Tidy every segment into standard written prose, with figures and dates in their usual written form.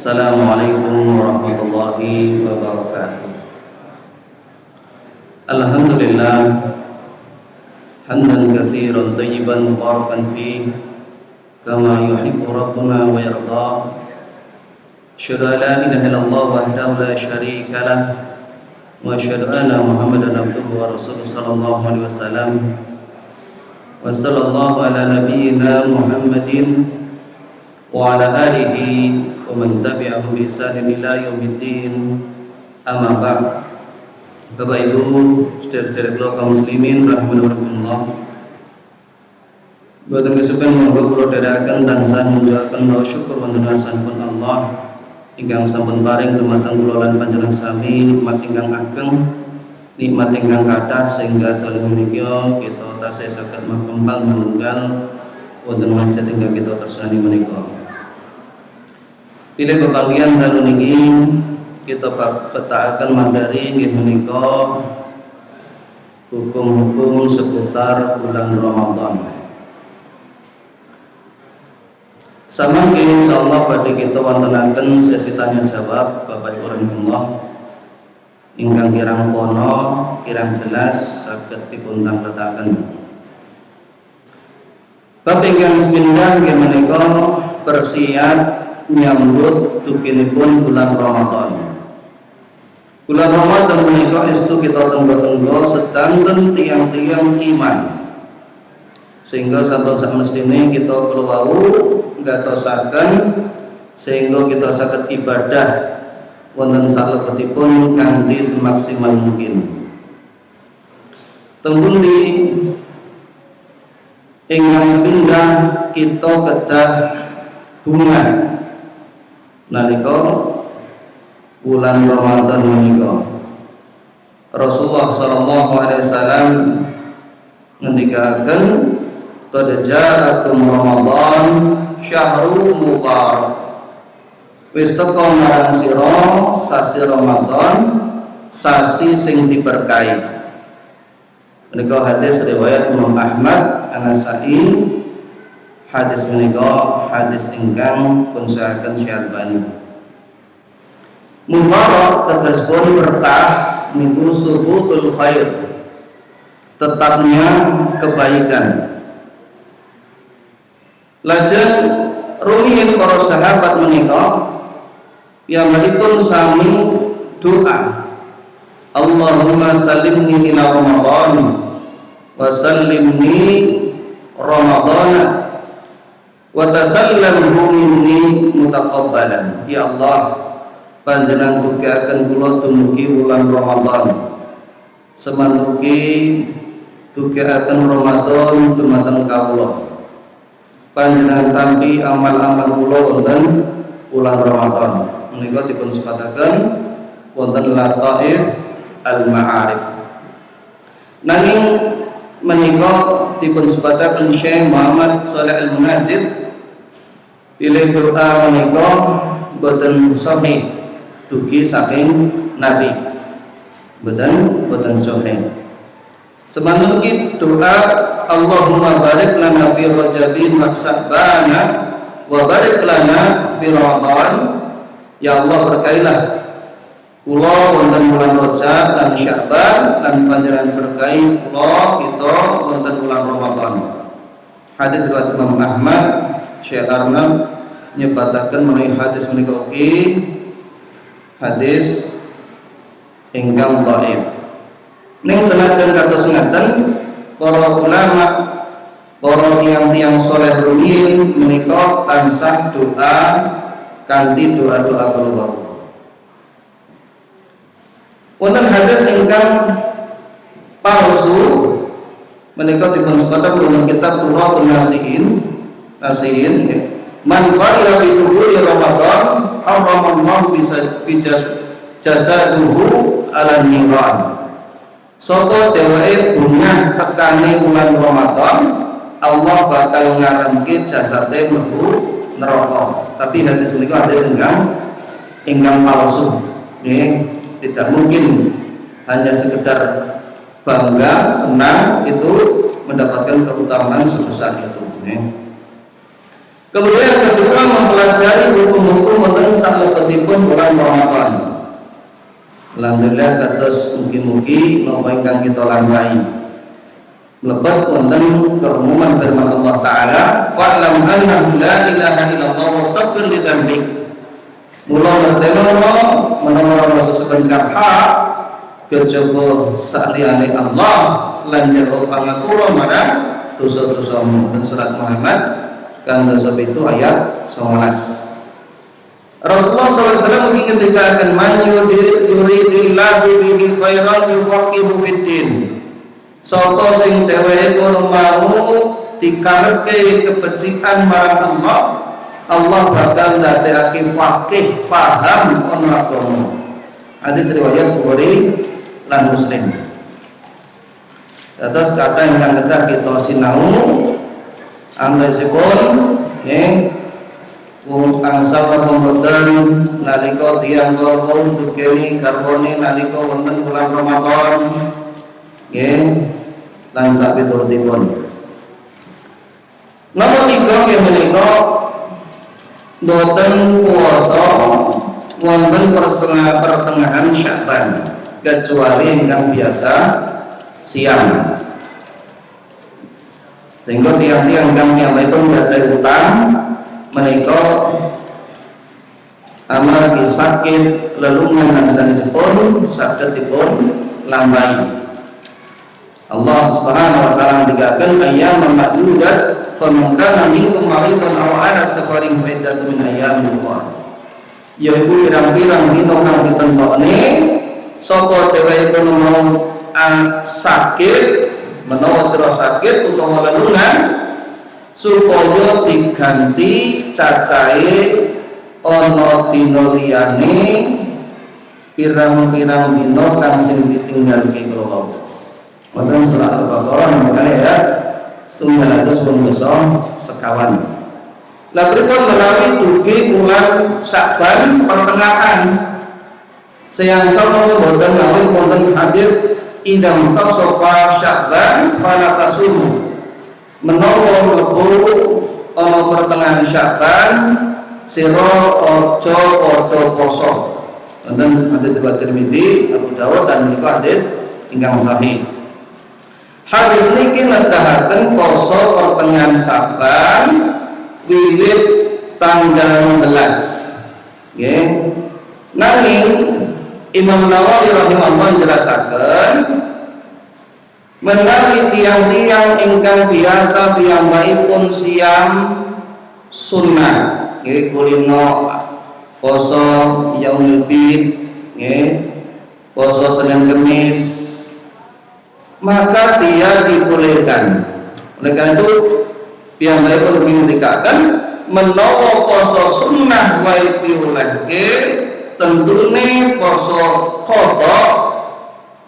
Assalamualaikum warahmatullahi wabarakatuh. Alhamdulillah hamdan katsiran thayyiban mubarakan fihi kama yuhibbu rabbuna wa yarda. Asyhadu an la ilaha illallah wahdahu la syarika lah wa asyhadu anna Muhammadan abduhu wa rasuluhu sallallahu alaihi wasallam. Wa sallallahu ala nabiyyina Muhammadin wa ala alihi wa man tabi'ahum bi ihsanin ila yaumiddin. Amma ba'd. Bapak Ibu, saudara-saudara kaum muslimin rahimanallah. Boten kesupen monggo kula dherekaken tansah munjuaken mawa syukur wonten sampun Allah ingkang sampun paring dumateng kula lan panjenengan sami nikmat ingkang ageng, nikmat ingkang kathah sehingga dalem menika kita tasih saged mangkempal manunggal wonten masjid ingkang kita tersani menika. Pilih pepanggihan dalu niki kita petakaken materi inggih menika hukum-hukum seputar bulan Ramadan. Samangke insyaallah badhe kita wontenaken sesi tanya jawab Bapak Ibu rahimakumullah ingkang kirang pono kirang jelas saged dipun tangletaken. Bab ingkang sepindhah inggih menika persiap nyambut tukinipun bulan Ramadan. Bulan Ramadan menika estu kita tenggo-tenggo sedanten tiang-tiang iman. Sehingga sampun samestine kita kula wau ngatosaken sehingga kita saged ibadah wonten salebetipun kanthi semaksimal mungkin. Tempundi ingkang sepindhah kita kedah bunga nalika bulan Ramadan menika. Rasulullah sallallahu alaihi wasallam ngendikaken qad ja'akum Ramadan syahrul mubarak. Wis teka marang sira sasi Ramadan, sasi sing diberkahi. Menika hadis riwayat Imam Ahmad An-Nasa'i. Hadis menika hadis ingkang pun sahaken Syalbani. Mubarak tegasipun berkah niku subutul khair, tetapnya kebaikan. Lajeng rumiyin para sahabat menika piyambakipun sami doa, Allahumma sallimni ila Ramadan wa sallimni Ramadana wa tasallamhu minni mutaqabbalan. Ya Allah, panjenengan tugaken kula dumugi bulan Ramadan, semantuki tugaken Ramadan dumateng kawula. Panjenengan tampi amal-amal kula wonten bulan Ramadan. Menika dipun sebataken wonten Lataif al-Ma'arif. Nanging menika dipun sebataken Syekh Muhammad Shalih Al-Munajjid pilih doa menika boten sahih dugi saking Nabi, boten sahih. Semanten iki doa Allahumma barik lana fi Rajabin wa Sya'bana wa barik lana fi Ramadan. Ya Allah, berkailah kula wonten bulan Rajab lan Sya'ban lan panjenengan berkahi kula kita wonten bulan Ramadan. Hadis riwayat Imam Ahmad. Syekh Arnab nyebataken menawi hadis menika ugi hadis ingkang dhaif. Ning senajan kados ngaten para ulama, para tiyang-tiyang saleh rumiyin menika tansah doa kanthi doa-doa kula. Wonten hadis ingkang palsu menika dipun sebataken wonten kitab Turratun Nasihin man fa'ila bi dhuhuri Ramadan haramallahu jasaduhu ala niran. Sapa dheweke bungah tekane bulan Ramadan, Allah bakal ngarenke jasate mlebu neraka. Tapi hadis menika hadis ingkang palsu. Nggih, tidak mungkin hanya sekedar bangga, senang itu mendapatkan keutamaan sebesar itu. Kemudian kedua, mempelajari hukum-hukum wonten salebet Alhamdulillah kados mugi-mugi napa ingkang kita lampahi mlebet wonten keumuman firman Allah taala fa'lam annahu la ilaha illallah wastaghfir li dzambik. Mula ngertenono menawa ana sesebentar hak kejaba saliyane Allah lan njaluk pangapura marang dosa-dosamu. Dan surat Muhammad kang 21 ayat 19. Rasulullah SAW mengingatkan man yuridillahu bihi khairan yufaqihu fiddin. Sapa sing dheweke kono mau dikarepke kebecikan marang Allah, Allah bakal ndadekake faqih paham ana agama. Hadis riwayat Bukhari lan Muslim. Terus kata ingkang kedah kita sinau andhasipun wong angsal Ramadan nalika tiyang kala dukeni karbone nalika wonten bulan Ramadan nggih lan sapiturutipun. Nomor 3 nggih menika boten puasa wonten pertengahan Sya'ban kecuali ingkang biasa siang. Sehingga tiang-tiang ingkang nyamaiken gadhah utang menika amargi sakit lelungan lan sanesipun saged dipun lampahi. Allah Subhanahu wa taala ngendikaken ayyaman ma'dudat faman kana minkum maridan aw 'ala safarin fa iddatun min ayyamin ukhra. Yaiku pirang-pirang dina kang ditentokne sapa dheweke mau sakit menawa sira sakit utawa lelungan supaya diganti cacahe ana dina liyane pirang-pirang dina kang sing ditinggalke kula. Wonten surat Al-Baqarah nomor ayat 719 sekawan. Lah pripun menawi dugi bulan Sya'ban pertengahan seangsal boten menawi wonten hadis idam tasofa Sya'ban fala tasumu. Menawa mlebu ana pertengahan Sya'ban sira aja padha poso. Wonten hadis riwayat Tirmidzi, Abu Dawud dan menika hadis ingkang sahih. Hadis niki nedahaken poso pertengahan Sya'ban wiwit tanggal 16. Nggih. Nanging Imam Nawawi rahimahullah njelasaken menawi tiang-tiang ingkang biasa piyambakipun siam sunnah nggih kulino poso yaumul bid nggih poso Senin Kamis, maka dia dibolehkan. Oleh karena itu piyambakipun ngendikaken menawa poso sunnah wae diolehke tentune poso qadha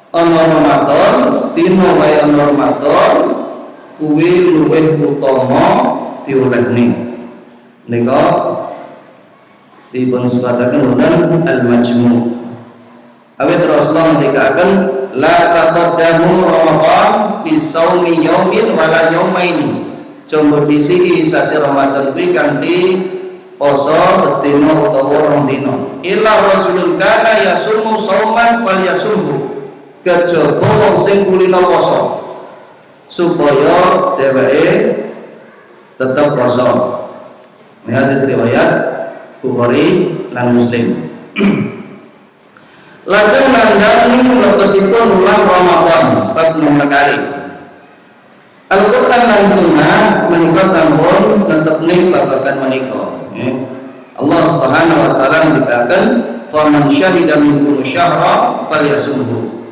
ana Ramadan sedina wae ana Ramadan kuwi luwih utama diolehne. Nika dipun sebataken wonten Al-Majmu'. Awit Rasulullah ngendikaken la taqaddamu Ramadan bi shaumi yaumin wala yaumaini. Jombor disi sasi Ramadan kuwi kanthi poso sedina utawa rong dina. Illa rajulun kana yasumu shauman falyasumhu. Kejaba wong sing kulino poso supaya dheweke tetep poso. Hadis riwayat Bukhari lan Muslim. Lajeng nandhani mlebetipun bulan Ramadan bab 6 kali. Al-Qur'an lan Sunnah menika sampun netepne babagan menika. Allah Subhanahu wa taala ngendikaken faman syahida minkum syahra falyasumhu.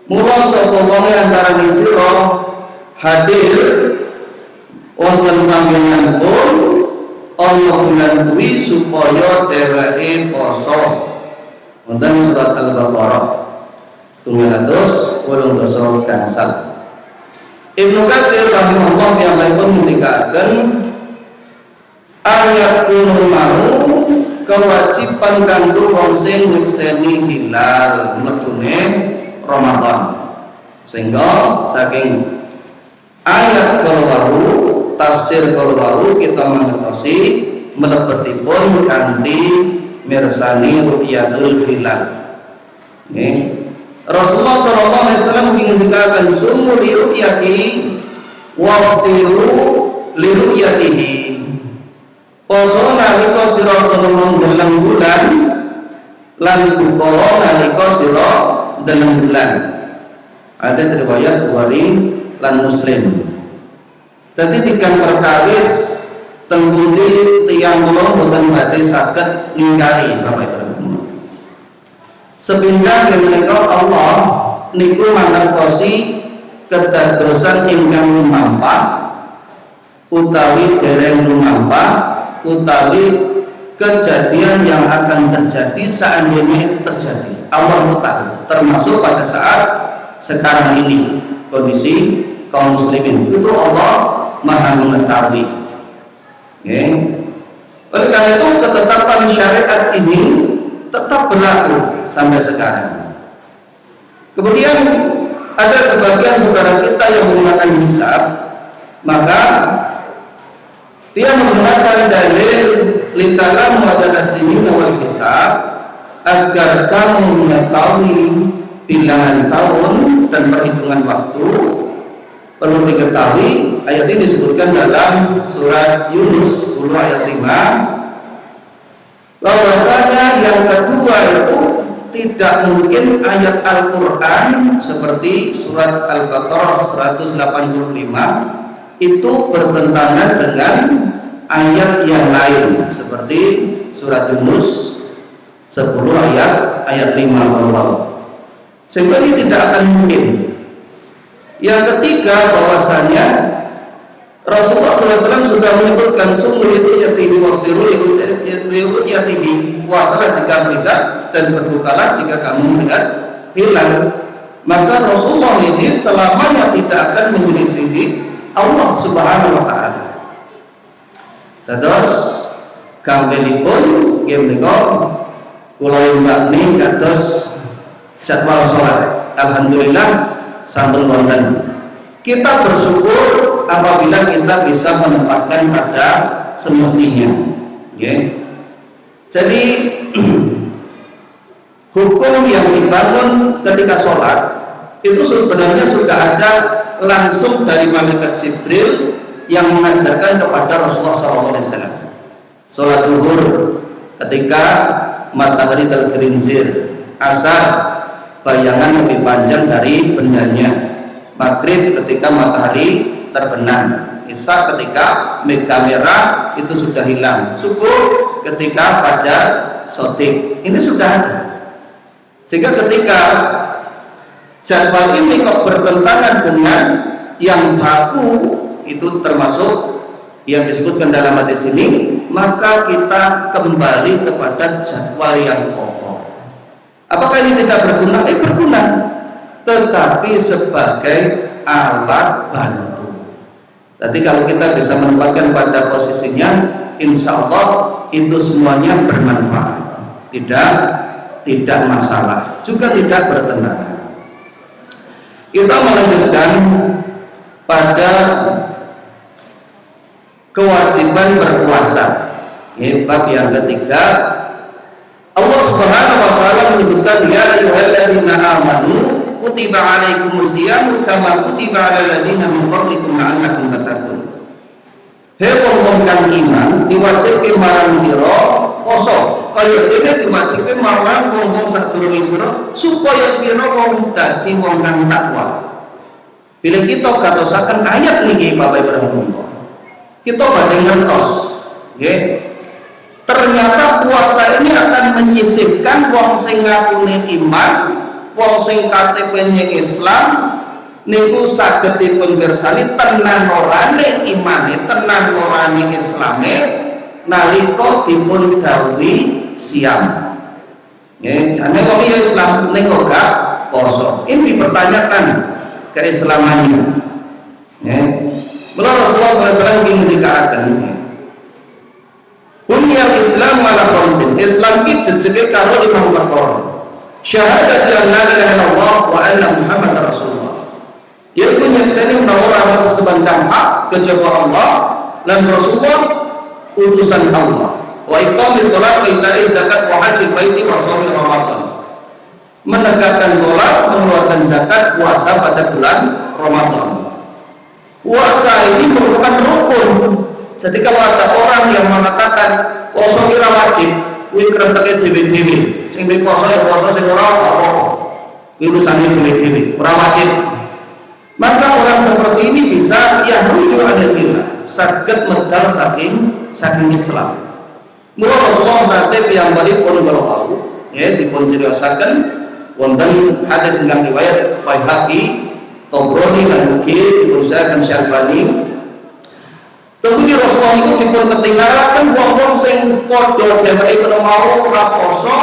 Mula sapa wong antaraning sira hadir wonten panggenanipun ana bulan kuwi supaya dheweke poso. Wonten surat Al-Baqarah 280 gangsal. Ibnu Katsir rahimahullah piyambakipun ngendikaken ayat kunul mau kewajiban kanggo wong sing nyekseni hilal mlebune Ramadan. Sehingga saking ayat kalawau tafsir kalawau kita mengertosi mlebetipun kanthi mirsani ru'yatul hilal. Rasulullah SAW mengingatkan sumu liru'yati waftiru liru'yatihi. Poso nalika sira deleng bulan lan buka nalika sira deleng bulan. Hadis riwayat Bukhari lan Muslim. Dadi tigang perkawis tengguni tiyang kula boten badhe saged ningkari Bapak Ibu. Sepindah menika Allah niku mangertosi kedadosan ingkang lumampah utawi dereng lumampah utawi kejadian yang akan terjadi seandainya itu terjadi. Allah tahu, termasuk pada saat sekarang ini kondisi kaum muslimin itu Allah Maha mengetahui. Oleh karena itu ketetapan syariat ini tetap berlaku sampai sekarang. Kemudian ada sebagian saudara kita yang menggunakan hisab, maka dia menggunakan dalil litalam wadadasinin wal hisab agar kamu mengetahui bilangan tahun dan perhitungan waktu. Perlu diketahui ayat ini disebutkan dalam surat Yunus 10 ayat 5 bahwasanya yang kedua itu tidak mungkin ayat Al-Quran seperti surat Al-Baqarah 185 itu bertentangan dengan ayat yang lain seperti surat Yunus 10 ayat 5 sehingga ini tidak akan mungkin. Yang ketiga bahwasanya Rasulullah SAW sudah menyebutkan sumul itu yatihi waqtiru itu yatihi, puasalah jika melihat dan berbukalah jika kamu melihat hilal. Maka Rasulullah ini selamanya tidak akan menyelisihi Allah Subhanahu wa taala. Terus gambaripun nggih menika kula mbakni kados jadwal salat. Alhamdulillah sampun wonten. Kita bersyukur apabila kita bisa menempatkan pada semestinya. Jadi hukum yang dibangun ketika sholat itu sebenarnya sudah ada langsung dari malaikat Jibril yang mengajarkan kepada Rasulullah SAW. Sholat zuhur ketika matahari tergelincir, asar bayangan lebih panjang dari bendanya, maghrib ketika matahari terbenam, isya ketika mega merah itu sudah hilang, subuh ketika fajar sotik. Ini sudah ada. Sehingga ketika jadwal ini kok bertentangan dengan yang baku, itu termasuk yang disebutkan dalam hadis ini, maka kita kembali kepada jadwal yang pokok. Apakah ini tidak berguna? Berguna, tetapi sebagai alat bantu. Jadi kalau kita bisa menempatkan pada posisinya, insya Allah itu semuanya bermanfaat, tidak masalah, juga tidak bertentangan. Kita melanjutkan pada kewajiban berpuasa. Bab yang ketiga, Allah Subhanahu wa taala menyebutkan ya ayyuhalladzina amanu kutiba alaikumusiyam kama kutiba alal ladzina min qablikum la'allakum tattaqun. Hei wong kang iman diwajibke marang sira poso kaya dene diwajibke marang wong sadurunge sira supaya sira wong dadi wong kang takwa. Bila kita gatosaken ayat niki Bapak Ibu, kita badhe ngertos nggih. Ternyata puasa ini akan menyisihkan wong sing ngakune iman, wong sing KTP-nya Islam niku saged dipun pirsani tenan orane imane, tenan orane Islame nalika dipun dawuhi siam. Nggih, jane wong Islam ning ora poso. Ini dipertanyakan keislamannya. Nggih. Mula Rasulullah SAW ingin dikatakan Bunyal Islam ala khamsin. Islam iki jejege karo 5 perkara. Syahadat la ilaha illallah wa anna Muhammadar Rasulullah. Yaitu nyakseni menawa ora ana sesembah hak kejaba Allah lan Rasulullah utusan Allah. Wa iqamis shalat wa ita'iz zakat wa hajjil baiti wa shaum Ramadan. menegakkan sholat, mengeluarkan zakat, puasa pada bulan Ramadan. Puasa ini merupakan rukun. Jadi kalau ada orang yang mengatakan poso kira wajib, kuwi kreteke dhewe-dhewe. Sing poso ya poso, sing ora apa-apa. Urusane dhewe-dhewe, ora wajib. Maka orang seperti ini bisa rujuk anil millah, saged medal saking Islam. Mula Rasulullah nate piyambakipun kala wau dipun criosaken wonten hadis ingkang riwayat Baihaqi, Tabrani lan ugi dipun saken Syalbani. Kemudian Rasulullah itu dipun ketinggalaken wong-wong sing padha dheweke mau ora poso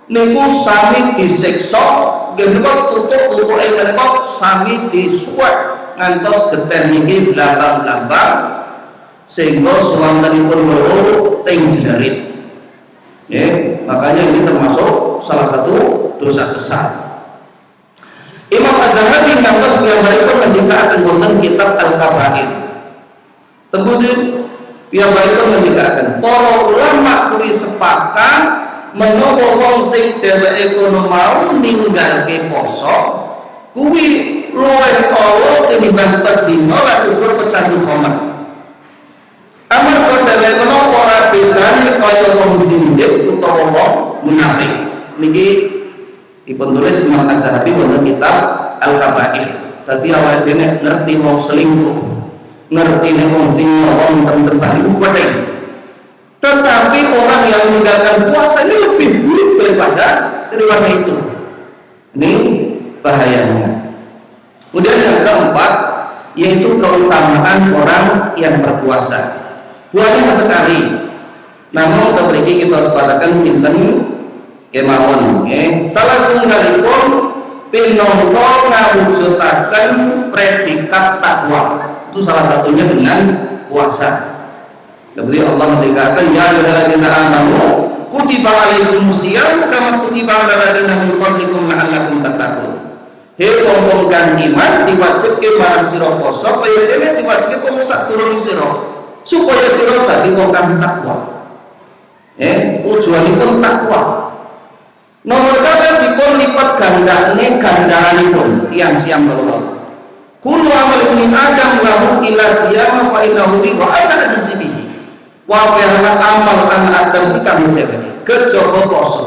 niku sami disiksa, menika tutuk-tutuke menika sami disuwek ngantos getih niki blambang-blambang sehingga suwantenipun loro teng jerit. Makanya ini termasuk salah satu dosa besar. Imam Az-Zahabi ngantos piyambakipun ngendikaken wonten kitab Al-Kabair. Kemudian piyambakipun ngendikaken para ulama kuwi sepakat menawa wong sing dheweke kono mau ninggalke poso kuwi luwih ala tinimbang pezina lan uga pecandu khamr. Amarga dheweke kono ora bedane kaya wong zindik utawa wong munafik. Niki dipun tulis Imam Az-Zahabi wonten kitab Al-Kabair. Dadi awake dhewe ngerti wong selingkuh, ngerti nek wong zina, wong tempat iku penting. Tetapi orang yang meninggalkan puasa ini lebih buruk daripada itu. Ini bahayanya. Kemudian yang keempat yaitu keutamaan orang yang berpuasa. Banyak sekali. Namun kepriki kita sepatakan pinten kemawon. Salah setunggalipun pinangka ngawujudaken predikat takwa. Itu salah satunya dengan puasa. Kemudian Allah mengatakan ya ayyuhalladzina amanu kutiba alaikumusiyam kama kutiba alal ladzina min qablikum la'allakum tattaqun. Hei wong kang iman diwajibke marang sira poso kaya dene diwajibke wong sak turun sira supaya sira dadi wong kang takwa. Tujuanipun takwa. Nomor kali dipun lipat gandane ganjaranipun tiyang siam kula. Kullu amal ibni Adam lahu ila siyama fa innahu li wa ana ajzibihi. Wabahana amal anak Adam iki kami dhewe kejaba poso.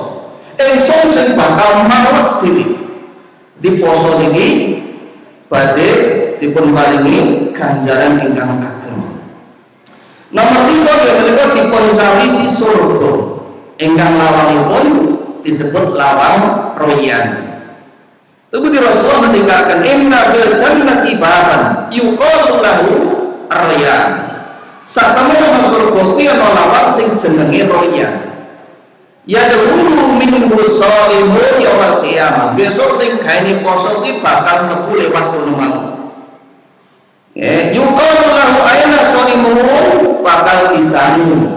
Ingsun sing bakal males dhewe di poso niki badhe dipun paringi ganjaran ingkang ageng. Nomor 3 menika dipun carisi surga ingkang lawangipun disebut lawang royan. Kemudian Rasulullah mengatakan inna fil jannati baban yuqalu lahu ar-rayyan. Satemene surga kuwi ana lawang sing jenenge royan. Ya dulu minhu shaimun yaumil qiyamah. Besok sing gaene poso kuwi bakal mlebu lewat kono mau. Yuqalu lahu aina shaimun bakal ditanu.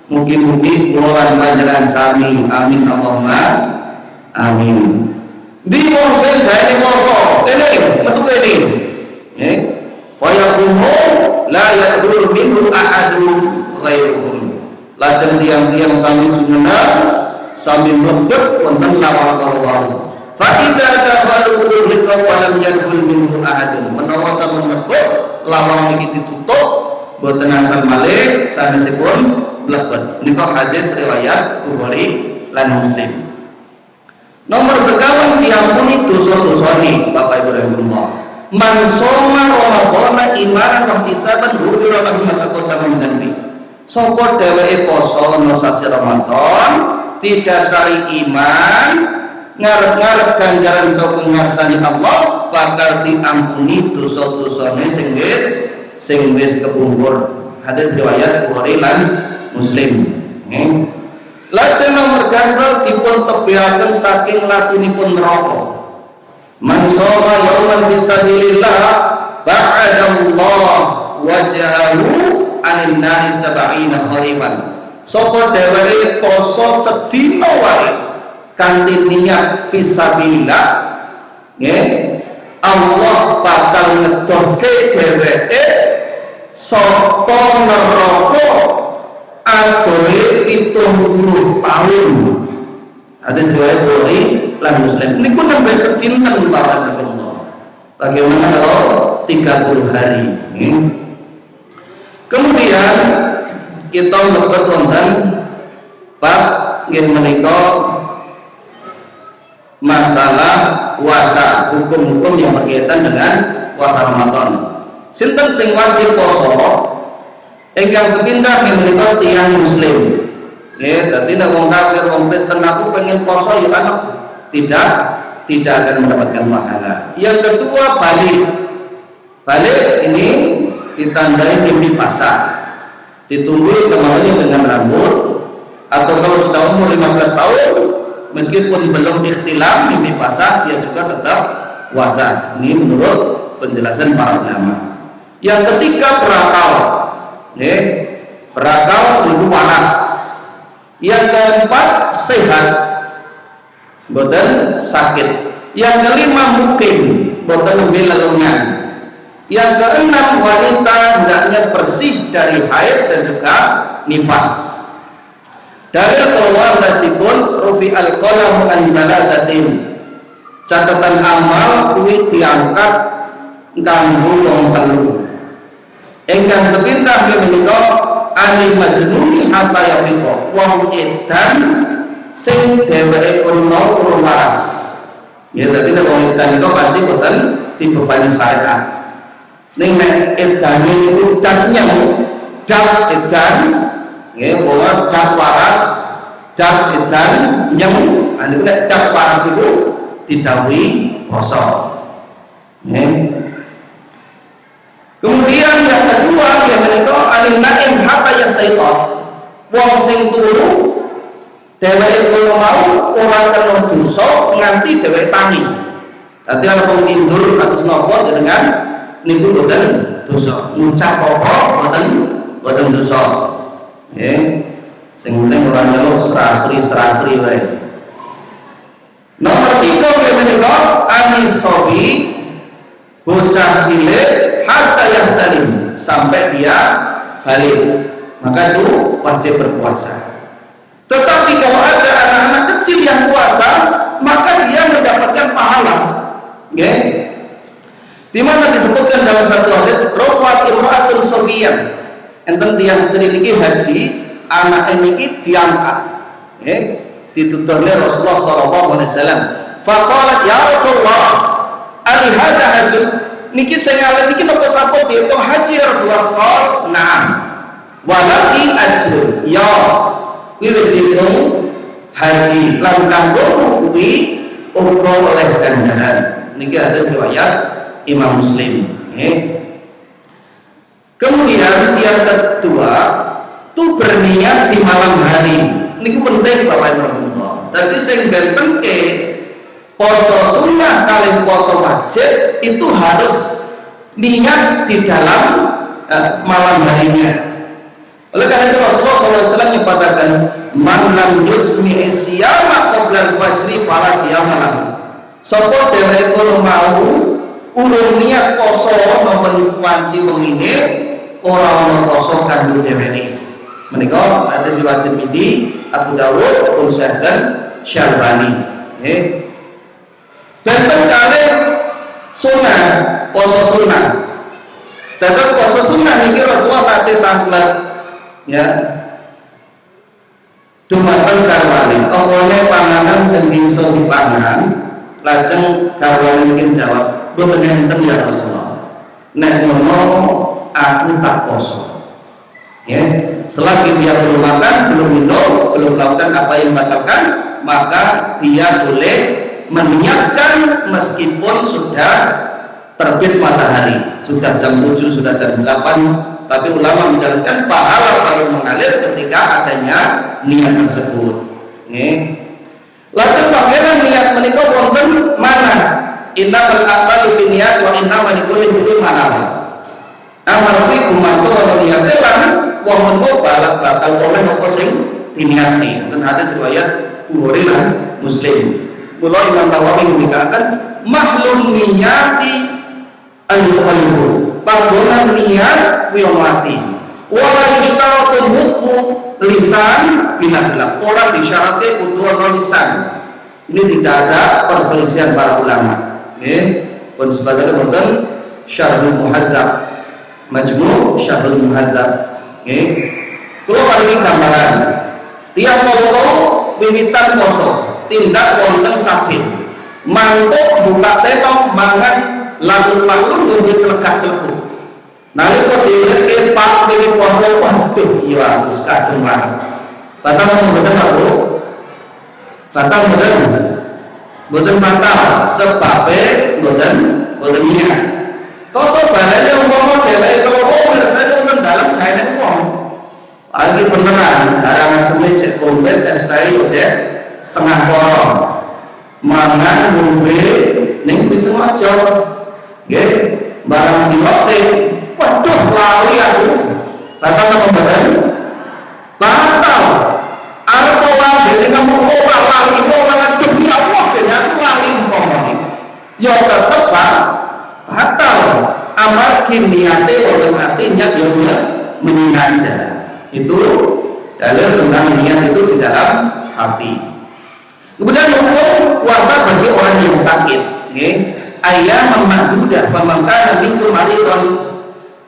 Mugi-mugi kula lan panjenengan sami amin Allahumma amin. Di wong sing gaene poso, kene metu kene. Fayaqumu la yadkhulu minhu ahadun ghairuhum. Lajeng tiang-tiang sami jumeneng sami mlebet wonten lawang kalawau. Fa idza dakhalu liqa falam yadkhul minhu ahadun. Menawa sampun mlebet lawang iki ditutup boten asal malih sanesipun mlebet. Nika hadis riwayat Bukhari lan Muslim. Nomor sekawan diampuni dosa-dosane Bapak Ibu rahimahullah. Man soma Ramadhana imanan wa ihtisaban ghufira lahu ma taqaddama min dhanbi. Sapa dheweke poso no sasi Ramadan didasari iman ngarep-ngarep ganjaran saka ngarsani Allah bakal diampuni dosa-dosane sing wis kepungkur. Hadis riwayat Bukhari lan Muslim. Lajeng nomor gangsal dipun tebihaken saking lakunipun neraka. Man shoma yauman fi sabilillah ba'adallah wajhahu 'anil nari 70 kharifan. Sapa dheweke poso sedina wae kanthi niat fi sabilillah, Allah bakal ngedorke dheweke saka neraka adohe 70 tahun. Hadis riwayat Bukhari lan Muslim. Niku nambah sedinten Bapak Allah. Bagaimana kalau 30 hari? Kemudian kita mlebet wonten bab nggih menika masalah puasa, hukum-hukum yang berkaitan dengan puasa Ramadan. Sinten sing wajib poso? Ingkang sepindah nggih menika tiyang muslim. Nggih, dadi nek wong kafir wong Kristen aku pengen poso ya anak tidak akan mendapatkan pahala. Yang kedua balik ini ditandai mimpi basah, ditumbuhi kembali dengan rambut, atau kalau sudah umur 15 tahun meskipun belum ikhtilam mimpi basah dia juga tetap puasa. Ini menurut penjelasan para ulama. Yang ketiga berakal itu waras. Yang keempat sehat, boten sakit. Yang kelima mungkin boten nembe lelungan. Yang keenam wanita hendaknya bersih dari haid dan juga nifas. Dalil keluar dasipun rufi al-qalam an baladatin. Catatan amal kuwi diangkat kanggo wong telu. Ingkang sepindah menika anil majnuni hatta yafiqa. Wong edan sing dheweke urun waras. Ya dadi nek wong edan iku pancen boten dibebani syariat. Ning nek edane niku datnya dat edan nggih bahwa dat waras dat edan yang anu nek dat waras niku didhawuhi poso. Nggih. Kemudian yang kedua yang menika alinain hatta yastaiqah. Wong sing turu dheweke kula mau ora kena dosa nganti dheweke tangi. Dadi ana wong tidur atus napa dengan niku boten dosa. Ngucap apa boten dosa. Nggih. Sing penting ora nyeluk serasri wae. Nomor 3 menika anisobi bocah cilik hatta yahtalim sampai dia balik, maka itu wajib berpuasa. Tetapi kalau ada anak-anak kecil yang puasa, maka dia mendapatkan pahala. Okay? Di mana disebutkan dalam satu hadis, rofat imra'atun sobiyan. Enten tiang sediri niki haji, anak ini diangkat. Okay? Ditutur oleh Rasulullah SAW. Faqalat ya Rasulullah, ali hadza hajjun. Niki sing ngalih niki napa sampun diitung haji ya Rasulullah? Nah. Walaki ajrun. Ya. Kuwi wis diitung haji lan kanggo kuwi uga oleh ganjaran. Niki hadis riwayat Imam Muslim. Kemudian yang kedua, tu berniat di malam hari. Niki penting Bapak Ibu. Dadi sing bentenke poso sunnah kali poso wajib itu harus niat di dalam malam harinya. Oleh karena itu Rasulullah SAW menyebutkan man lam yujmi'i siyama qabla al-fajri fala siyama lahu. Sapa dheweke mau urung niat poso maupun wanci wengine ora ana poso kanggo dheweke. Menika hadis riwayat Tirmidzi, Abu Dawud, Ibnu Sa'd dan Syarbani. Benten kali sunnah, poso sunnah. Terus poso sunnah niki Rasulullah nate taklet, ya. Dumateng garwane, opone panganan sing bisa dipangan, lajeng garwane mungkin jawab, "Mboten enten ya Rasulullah. Nek ngono aku tak poso." Ya, selagi dia belum makan, belum minum, belum melakukan apa yang batalkan, maka dia boleh meniatkan meskipun sudah terbit matahari, sudah jam 7, sudah jam 8, tapi ulama menjalankan pahala baru mengalir ketika adanya niat tersebut. Lajeng bagaimana niat menika wonten mana? Innamal a'malu binniyat wa innamal likulli imrin ma nawa. Amal kuwi gumantung ana niate lan wong menapa balak bakal oleh apa sing diniati. Ten hadis riwayat Bukhari lan Muslim. Mula Imam Nawawi mengatakan mahlun niyati al-qalbu. Panggonan niat kuwi mati. Wa la yashtaratu mutqu lisan khilaf. Orang disyaratkan kudu ana lisan. Ini tidak ada perselisihan para ulama. Nggih, pun sebagainya wonten Syarhul Muhadzab. Majmu' Syarhul Muhadzab. Nggih. Kula paringi gambaran. Tiap mau wiwitan poso, tindak wonten sakit. Mantuk buka tenong mangan lalu nunggu celegak-celeguk. Nalika dileke Pak dene poso, waduh ya wis kadung banget. Batang mboten aku. Batang mboten batal sebab mboten niat. Koso balane umpama dheweke karo mirsane wonten dalem gaene wong. Lagi beneran garangan semene cek kompet STI cek setengah porong. Mangan ngombe ning bisa aja. Nggih, barang dilote. Waduh lali aku. Batal napa mboten? Batal. Arep wae dene kamu ora lali ora demi Allah dene aku lali umpama. Ya tetep batal. Amargi niate wonten ati niat yo menyengaja. Itu dalil tentang niat itu di dalam hati. Kemudian hukum puasa bagi orang yang sakit, ayam ma'dudah faman kana minkum maridun,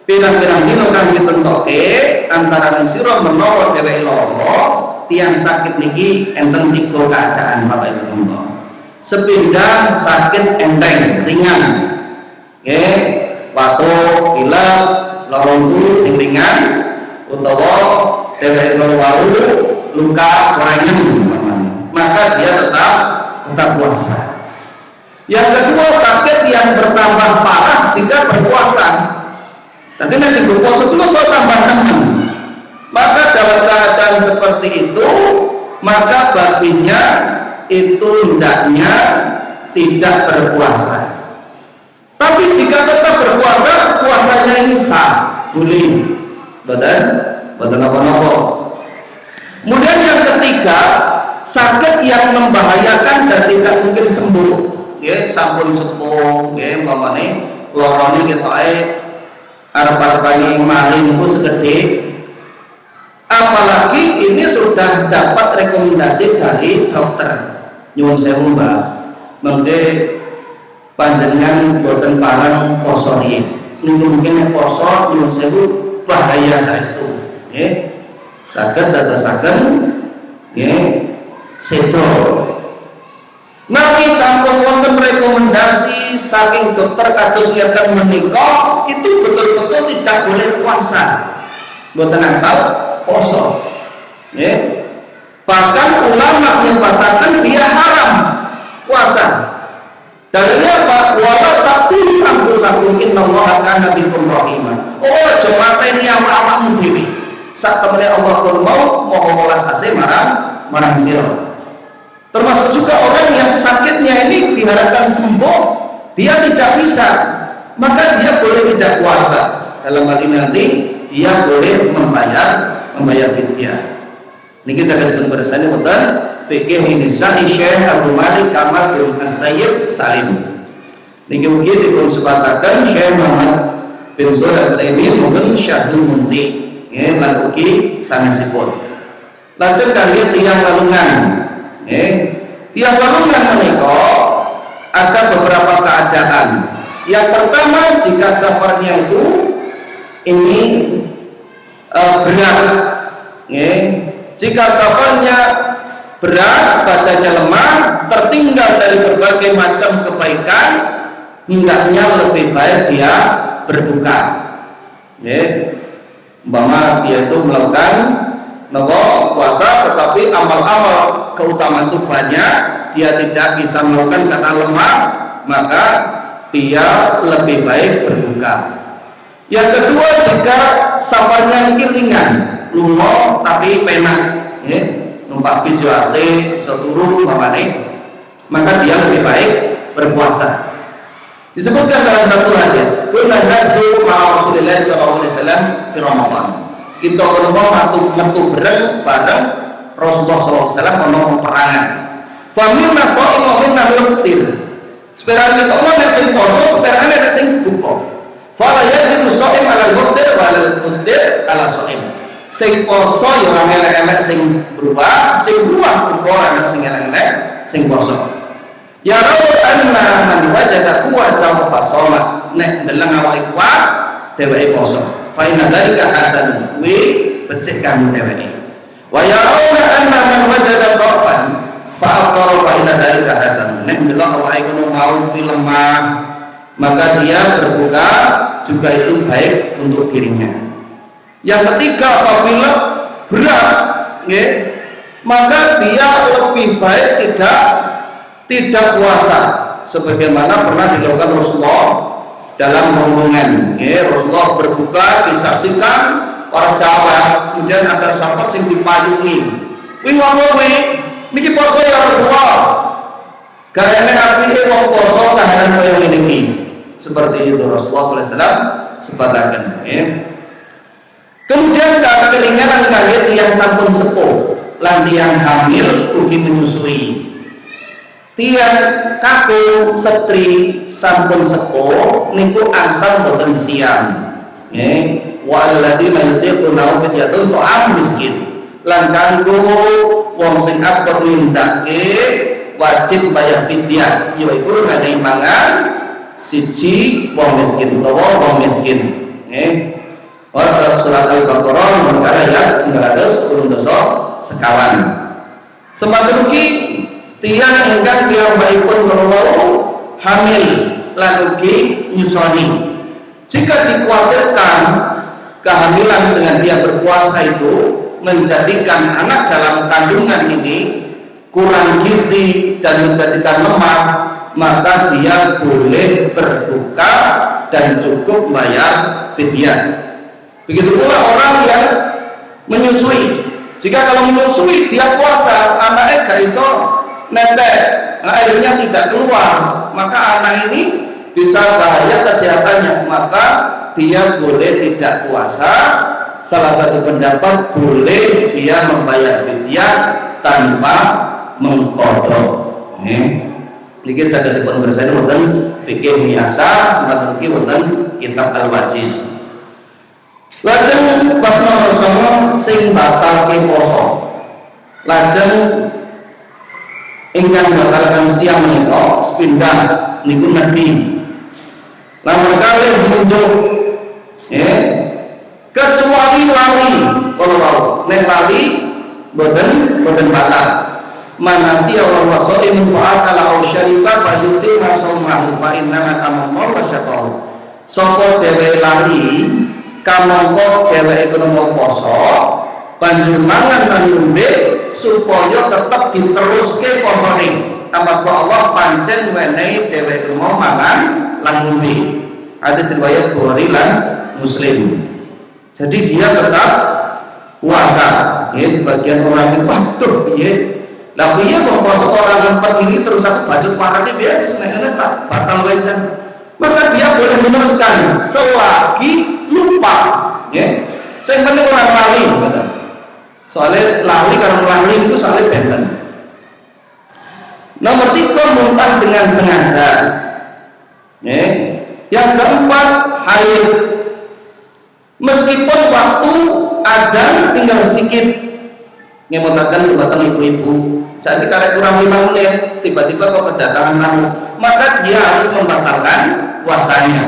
pirang-pirang dina kang ditentoke antara sira menawa dheweke lara, tiyang sakit niki enten 3 keadaan Bapak Ibu. Sepindah sakit enteng ringan, nggih, watuk, pilek, lara turu sing ringan utawa dheweke walu luka korengan, maka dia tetap puasa. Yang kedua, sakit yang bertambah parah jika berpuasa. Nanti berpuasa itu soal tambah teman. Maka dalam keadaan seperti itu, maka baginya itu hendaknya tidak berpuasa. Tapi jika tetap berpuasa, puasanya ini sah, boleh. Betul apa-apa. Kemudian yang ketiga, sakit yang membahayakan dan tidak mungkin sembuh, ya sampun sepuh, ya umpamane lorone ketoke arep-arepane maling itu segede, apalagi ini sudah dapat rekomendasi dari dokter. Nyuwun sewu Mbak, mengke panjenengan boten parang poso riyin. Mungkin poso nyuwun sewu bahaya saestu, nggih. Saged dadosaken nggih sedo. Nami sampun wonten rekomendasi saking dokter kados yakan menika itu betul-betul tidak boleh puasa. Mboten angsal poso. Nggih. Bahkan ulama menyatakan dia haram puasa. Dalilnya apa? Wala taqtulu anfusakum innallaha kana bikum rahima. Oh, jemaateni awak-awakmu dhewe. Sak temene Allah mau welas asih marang sira. Termasuk juga orang yang sakitnya ini diharapkan sembuh, dia tidak bisa, maka dia boleh tidak puasa. Dalam hal ini nanti dia boleh membayar fidyah. Niki saged dipun bersani wonten fikih Indonesia Syekh Abdul Malik Kamal bin As-Sayyid Salim. Niki ugi dipun sebataken Syekh Muhammad bin Shalih Al-Utsaimin mungkin Syarhul Mumti, nggih lan ugi sanesipun. Lajeng kangge tiyang lalungan. Tiyang lalungan menika ada beberapa keadaan. Yang pertama, jika safarnya itu ini berat, jika safarnya berat, badannya lemah, tertinggal dari berbagai macam kebaikan, hendaknya lebih baik dia berbuka. Umpama dia itu melakukan puasa, tetapi amal-amal keutamaan itu banyak, dia tidak bisa melakukan karena lemah, maka dia lebih baik berbuka. Yang kedua, jika safarnya mungkin ringan, lungo tapi penak, numpak bis AC seturu maka dia lebih baik berpuasa. Disebutkan dalam satu hadis, kunna nazu ma'a Rasulillah sallallahu alaihi wasallam fi Ramadan. Kita metu bareng Rasulullah sallallahu alaihi wasallam ono peperangan. Fa minna sha'im wa minna muftir. Seperane kita ono nek sing poso, seperane nek sing buka. Fa la yajidu sha'im 'ala al-muftir wa 'ala al-muftir 'ala sha'im. Sing poso ya ora elek-elek sing berubah uga ana sing elek-elek sing poso. Ya rawu anna man wajada quwwatan fa shoma. Nek ndeleng awake kuat dheweke poso. Fa inna dzalika hasan wi becik kanggo dheweke. Wa ya rawu anna man wajada dhafan fa afqara fa inna dzalika hasan. Nek ndeleng awake kono mau lemah, maka dia berbuka juga itu baik untuk dirinya. Yang ketiga, apabila berat, maka dia lebih baik tidak puasa, sebagaimana pernah dilakukan Rasulullah dalam rombongan. Rasulullah berbuka, disaksikan para sahabat, kemudian ada sahabat yang dipayungi. Wih wae, niki poso ya Rasulullah. Karena artinya wong poso tahanan koyo ini. Seperti itu Rasulullah SAW sebatakan. Kemudian kelinganan kaget yang sampun sepuh lan yang hamil ugi menyusui. Tiang kakung setri sampun sepuh niku angsal boten siam. Wa alladziina yutiquna fidyatun ta'am miskin. Lan kanggo wong sing akeh nindakake wajib bayar fidyah yaiku ngadahi mangan siji wong miskin utawa wong miskin. Orang surat Al-Baqarah nomor ayat 910 sekawan. Semakin ugi tiang ingkang piyambakipun menawa hamil lan ugi nyusoni. Jika dikhawatirkan kehamilan dengan dia berpuasa itu menjadikan anak dalam kandungan ini kurang gizi dan menjadikan lemah, maka dia boleh berbuka dan cukup bayar fidyah. Begitu pula orang yang menyusui. Jika kalau menyusui dia puasa, anaknya gak iso netek, airnya tidak keluar, maka anak ini bisa bahaya kesehatannya, maka dia boleh tidak puasa. Salah satu pendapat boleh dia membayar fidyah tanpa mengqadha. Niki saged dipun bersani wonten fikih biasa, sematen iki wonten kitab Al-Wajiz. Lajeng bab nomor 9 sing batalke poso. Lajeng ingkang batalkan siang menika sepindhah niku nedhi. Lamun kalih munjuk kecuali lali kalau nek lali boten batal. Manasi wa wasaimin fa'akala aw syariba fa yutima saumahu fa inna tamamma wa syaqahu. Sapa dhewe lali kamangka dheweke kena poso banjur mangan lan ngombe supaya tetep diteruske posone. Amarga Allah pancen wenehi dheweke kena mangan lan ngombe. Hadis riwayat Bukhari lan Muslim. Jadi dia tetap puasa. Sebagian orang itu waduh piye? Lah piye kok poso orang yang ini terus aku bajut parane biar senengane tak batal wis. Maka dia boleh meneruskan selagi lupa, ya. Saya penting orang lali, betul. Soalnya lali karena lali itu soalnya benten. Nomor 3 muntah dengan sengaja. Yang keempat haid. Meskipun waktu adzan tinggal sedikit, ngemutakan kebatang ibu-ibu. Jadi karena kurang 5 menit, tiba-tiba kok kedatangan tamu, maka dia harus membatalkan puasanya.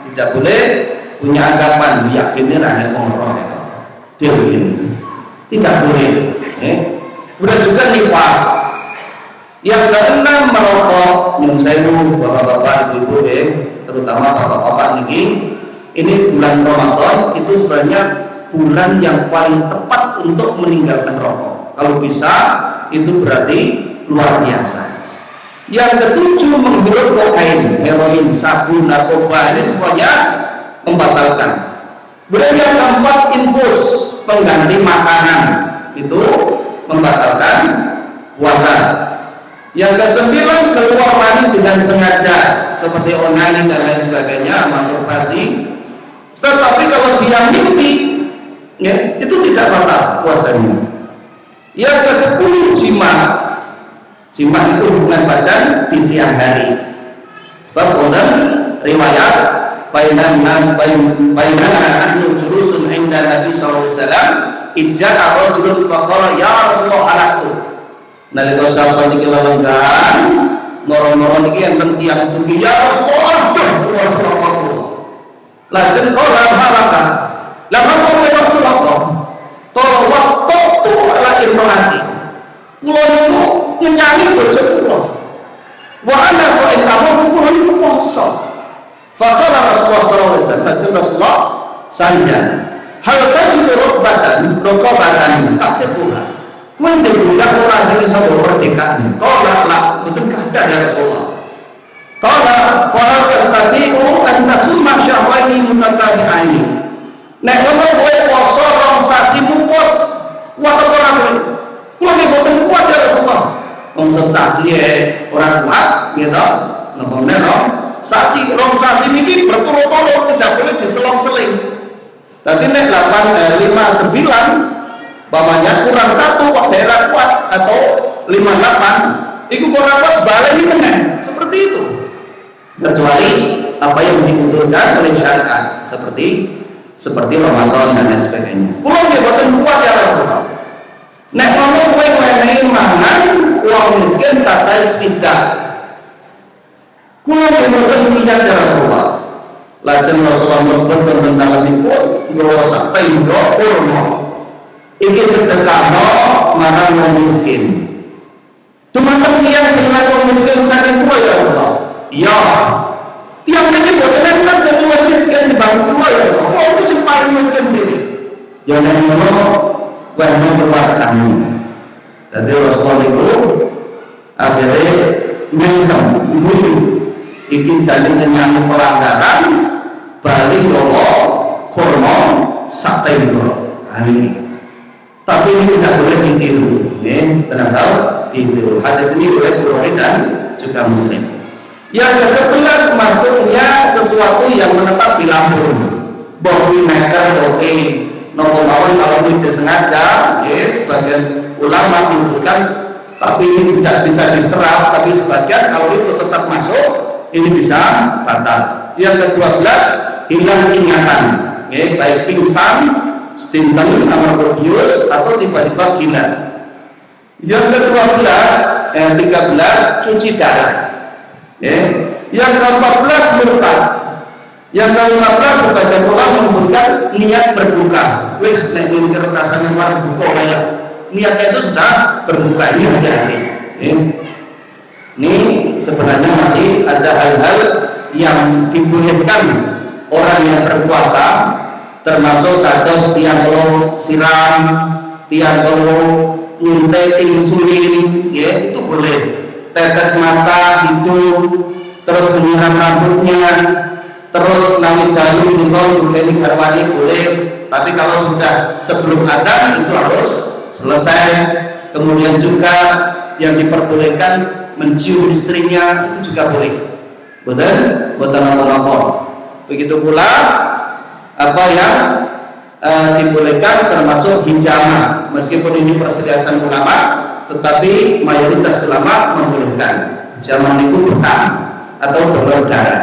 Tidak boleh punya anggapan yakinnya ada umroh dia begini, tidak boleh. Kemudian juga nifas. Yang keenam merokok. Yang saya bapak-bapak ibu-ibu terutama bapak-bapak ini bulan Ramadan itu sebenarnya bulan yang paling tepat untuk meninggalkan rokok. Kalau bisa itu berarti luar biasa. Yang ketujuh menghirup kokain, heroin, sabu, narkoba, ini semuanya membatalkan. Kemudian yang keempat infus, pengganti makanan, itu membatalkan puasa. Yang kesembilan keluar mani dengan sengaja seperti onani dan lain sebagainya, masturbasi. Tetapi kalau dia mimpi, ya, itu tidak batal puasanya. Yang ke-10 jima. Jima itu hubungan badan di siang hari. Sebab kemudian riwayat bainana nahnu julusun inda Nabi sallallahu alaihi wasallam Ijja rajulun faqala ya Rasulullah halaktu. Nalika sahabat iki lelenggan, moro-moro niki enten tiyang dugi ya Rasulullah, kula celaka. Lajeng kala halaka. Lah mongko menawa celaka. Kala waktu tu ala imrati. Kula niku nyenyangi bojo kula. Wa ana sa'in kamu kula niku poso. Faqala Rasulullah sallallahu alaihi wasallam, lajeng Rasulullah sanjan. Hal tajidu rokobatan taktikullah. Kuwi ndelok ora sing iso merdekane. Qala la betul kada ya Rasulullah. Qala fa tastati'u an tasuma syahwani mutatabi'aini. Nek ngono kowe poso rong sasi muput, kuat apa ora kowe? Kuwi nek boten kuat ya Rasulullah. Wong sesasi ora kuat, gitu. Napa menawa sasi rong sasi niki berturut-turut tidak boleh diselang-seling. Tadi nek 59 bapaknya kurang 1 kok daerah kuat atau 58 itu kurang kuat baleni meneh seperti itu, kecuali apa yang dibutuhkan oleh syariat seperti Ramadan dan lain sebagainya. Kulo nggih boten kuat ya Rasulullah. Nek ngono kowe menehi mangan wong miskin cacahe swidak. Kulo nggih boten kuat ya Rasulullah. Lajeng Rasulullah mlebet wonten dalemipun nggawa sak tenda kurma. Iki sedekahno marang wong miskin. Dumateng tiyang sing wong miskin saking kula ya Rasulullah. Ya. Tiyang niki boten enten sing luwih miskin dibanding kula ya Rasulullah. Kok sing paling miskin dhewe. Ya nek ngono kowe memperlakukan. Dadi Rasulullah niku akhire mesem guyu. Iki saling nyanyi pelanggaran bali nggawa kurma sak tenda. Ini. Tapi ini tidak boleh ditiru, tenang tahu ditiru. Hadis ini oleh Bukhari dan juga Muslim. Yang ke-11 masuknya sesuatu yang menetap di lambung. Bohwi meter, bohwi nopo mawon kalau tidak sengaja, sebagian ulama menyebutkan, tapi ini tidak bisa diserap. Tapi sebagian kalau itu tetap masuk, ini bisa batal. Yang ke-12 hilang ingatan, baik pingsan, stinten, amarodius atau tiba-tiba gila. Yang ke-12, 13 cuci darah. Yang ke-14 murtad. Yang ke-15 sebagian ulama menyebutkan niat berbuka. Wis nek mikir rasane war buka kaya. Niatnya itu sudah berbuka, ini hati-hati. Ini sebenarnya masih ada hal-hal yang dibolehkan orang yang berpuasa, termasuk kados tiang kalau siram, tiang kalau nyuntik insulin, ya itu boleh. Tetes mata, hidung, terus menyiram rambutnya, terus nangis dalu juga ini garwani boleh. Tapi kalau sudah sebelum adzan itu harus selesai. Kemudian juga yang diperbolehkan mencium istrinya itu juga boleh. Betul apa-apa. Begitu pula apa yang dibolehkan termasuk hijama, meskipun ini perselisihan ulama, tetapi mayoritas ulama membolehkan. Hijama itu bekam atau donor darah.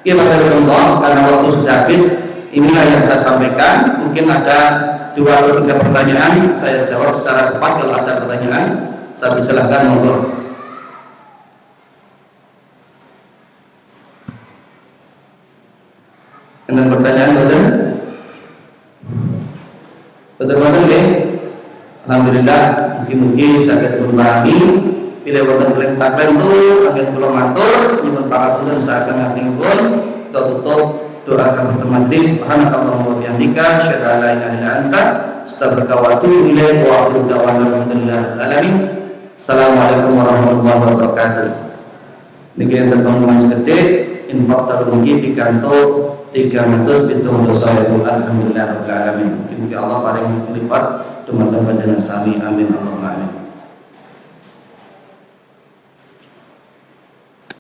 Ya teman-teman, karena waktu sudah habis, inilah yang saya sampaikan. Mungkin ada 2 atau 3 pertanyaan, saya jawab secara cepat. Kalau ada pertanyaan, saya silakan monggo. Dengan pertanyaan betul ya. Alhamdulillah, mungkin saya berbagi bila wonten kelengkapan itu akan kula matur nyuwun pangapunten saking ngakipun tutup doa kafatul majlis. Subhanakallahumma wa bihamdika asyhadu an la ilaha illa anta astaghfiruka wa atubu ilaik wa akhiru da'wana alhamdulillahi alamin. Assalamualaikum warahmatullahi wabarakatuh. Niki enten teman sedhek infak terungi pikanto 300 dosa alhamdulillah rabbil alamin. Mungkin Allah paling lipat teman-teman jenengan sami amin Allahumma amin.